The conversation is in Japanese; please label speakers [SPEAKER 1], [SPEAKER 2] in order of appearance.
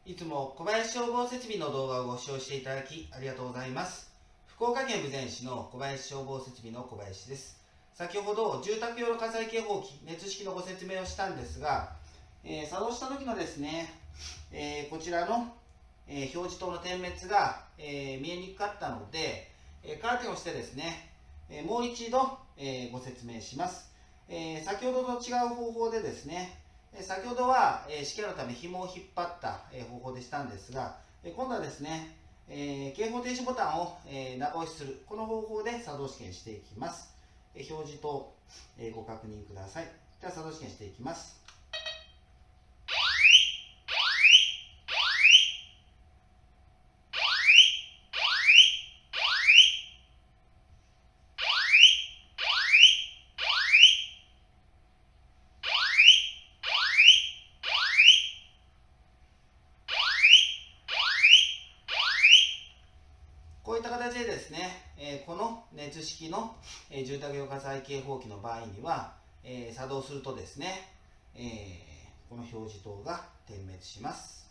[SPEAKER 1] いつも小林消防設備の動画をご視聴していただきありがとうございます。福岡県豊前市の小林消防設備の小林です。先ほど住宅用の火災警報器、熱式のご説明をしたんですが、作動した時のですね、こちらの、表示灯の点滅が、見えにくかったので、カーテンをしてですね、もう一度、ご説明します。先ほどと違う方法でですね、先ほどは試験のため紐を引っ張った方法でしたんですが、今度はですね、警報停止ボタンを長押しする、この方法で作動試験していきます。表示とご確認ください。では作動試験していきます。こういった形でですね、この熱式の住宅用火災警報器の場合には、作動するとですね、この表示灯が点滅します。